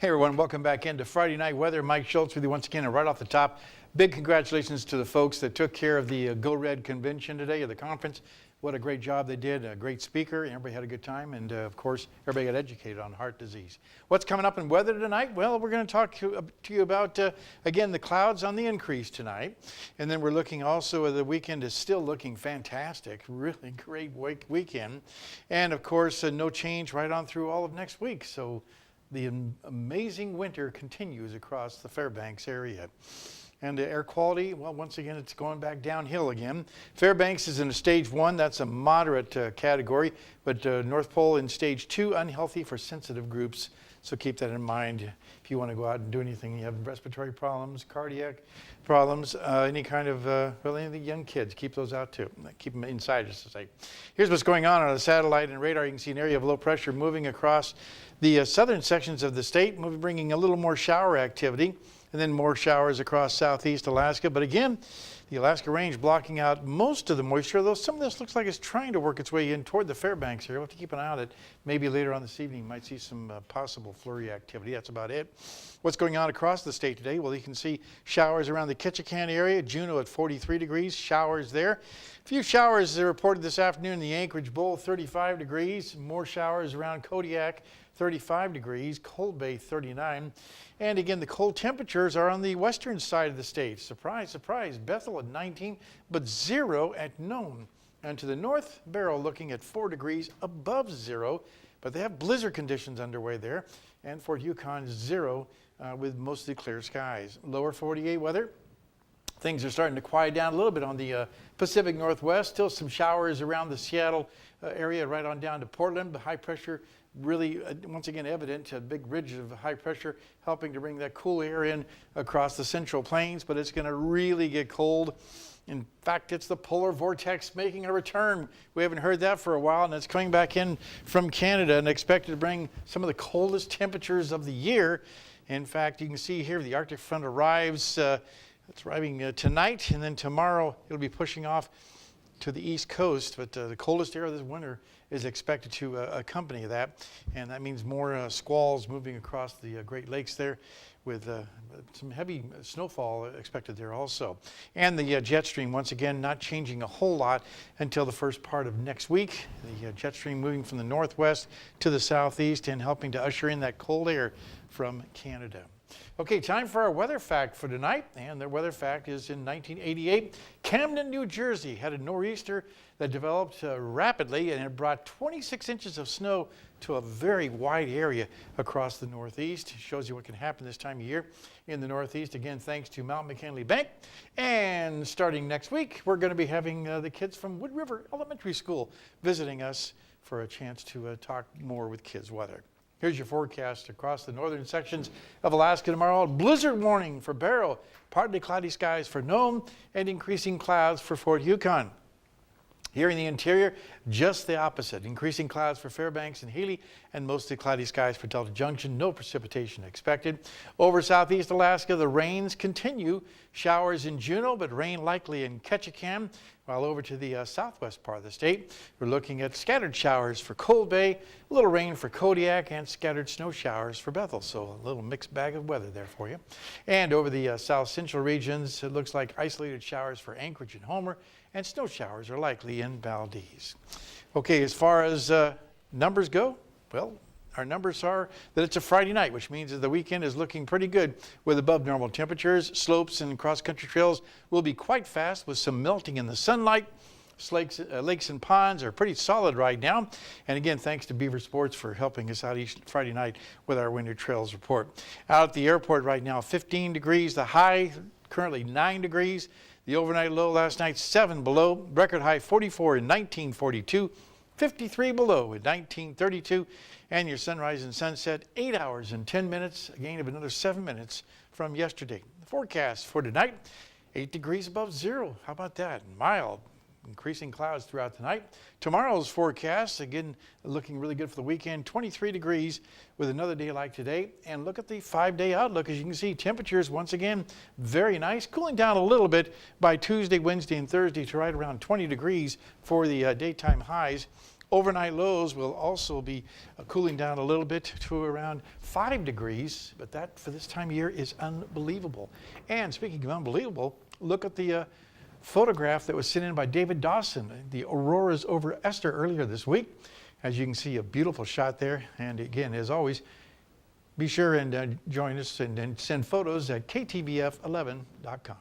Hey everyone, welcome back into Friday Night Weather. Mike Schultz with you once again, and right off the top, big congratulations to the folks that took care of the Go Red convention today, or the conference. What a great job they did, a great speaker, everybody had a good time, and of course, everybody got educated on heart disease. What's coming up in weather tonight? Well, we're going to talk to you about, again, the clouds on the increase tonight, and then we're looking also at the weekend is still looking fantastic, really great weekend, and of course, no change right on through all of next week, so the amazing winter continues across the Fairbanks area. And the air quality, well, once again, it's going back downhill again. Fairbanks is in a stage 1. That's a moderate category, but North Pole in stage 2, unhealthy for sensitive groups. So keep that in mind if you want to go out and do anything. You have respiratory problems, cardiac problems, any kind of, well, any of the young kids, keep those out too. Keep them inside, just to say. Here's what's going on the satellite and radar. You can see an area of low pressure moving across the southern sections of the state, bringing a little more shower activity, and then more showers across southeast Alaska. But again, the Alaska Range blocking out most of the moisture, although some of this looks like it's trying to work its way in toward the Fairbanks area. We'll have to keep an eye on it. Maybe later on this evening, you might see some possible flurry activity. That's about it. What's going on across the state today? Well, you can see showers around the Ketchikan area, Juneau at 43 degrees, showers there. A few showers are reported this afternoon in the Anchorage Bowl, 35 degrees. More showers around Kodiak, 35 degrees, Cold Bay 39. And again, the cold temperatures are on the western side of the state. Surprise, surprise, Bethel at 19, but 0 at Nome. And to the north, Barrow looking at 4 degrees above 0, but they have blizzard conditions underway there. And Fort Yukon 0 with mostly clear skies. Lower 48 weather. Things are starting to quiet down a little bit on the Pacific Northwest. Still some showers around the Seattle area right on down to Portland. The high pressure really, once again, evident. A big ridge of high pressure helping to bring that cool air in across the Central Plains, but it's going to really get cold. In fact, it's the polar vortex making a return. We haven't heard that for a while, and it's coming back in from Canada and expected to bring some of the coldest temperatures of the year. In fact, you can see here the Arctic front arrives. It's arriving tonight, and then tomorrow it'll be pushing off to the east coast, but the coldest air this winter is expected to accompany that, and that means more squalls moving across the Great Lakes there, with some heavy snowfall expected there also. And the jet stream, once again, not changing a whole lot until the first part of next week. The jet stream moving from the northwest to the southeast and helping to usher in that cold air from Canada. Okay, time for our weather fact for tonight, and the weather fact is in 1988, Camden, New Jersey had a nor'easter that developed rapidly, and it brought 26 inches of snow to a very wide area across the Northeast. It shows you what can happen this time of year in the Northeast, again, thanks to Mount McKinley Bank. And starting next week, we're going to be having the kids from Wood River Elementary School visiting us for a chance to talk more with kids' weather. Here's your forecast across the northern sections of Alaska tomorrow. Blizzard warning for Barrow, partly cloudy skies for Nome, and increasing clouds for Fort Yukon. Here in the interior, just the opposite. Increasing clouds for Fairbanks and Healy, and mostly cloudy skies for Delta Junction. No precipitation expected. Over southeast Alaska, the rains continue. Showers in Juneau, but rain likely in Ketchikan. While over to the southwest part of the state, we're looking at scattered showers for Cold Bay, a little rain for Kodiak, and scattered snow showers for Bethel. So a little mixed bag of weather there for you. And over the south central regions, it looks like isolated showers for Anchorage and Homer, and snow showers are likely in Valdez. Okay, as far as numbers go, well, our numbers are that it's a Friday night, which means that the weekend is looking pretty good with above normal temperatures. Slopes and cross-country trails will be quite fast with some melting in the sunlight. Lakes and ponds are pretty solid right now. And again, thanks to Beaver Sports for helping us out each Friday night with our winter trails report. Out at the airport right now, 15 degrees. The high currently 9 degrees. The overnight low last night, 7 below. Record high 44 in 1942. 53 below at 1932. And your sunrise and sunset, 8 hours and 10 minutes, a gain of another 7 minutes from yesterday. The forecast for tonight, 8 degrees above 0. How about that? Mild. Increasing clouds throughout the night. Tomorrow's forecast, again, looking really good for the weekend, 23 degrees with another day like today. And look at the 5-day outlook. As you can see, temperatures, once again, very nice. Cooling down a little bit by Tuesday, Wednesday, and Thursday to right around 20 degrees for the daytime highs. Overnight lows will also be cooling down a little bit to around 5 degrees, but that for this time of year is unbelievable. And speaking of unbelievable, look at the photograph that was sent in by David Dawson, the auroras over Esther earlier this week. As you can see, a beautiful shot there. And again, as always, be sure and join us and send photos at ktvf11.com.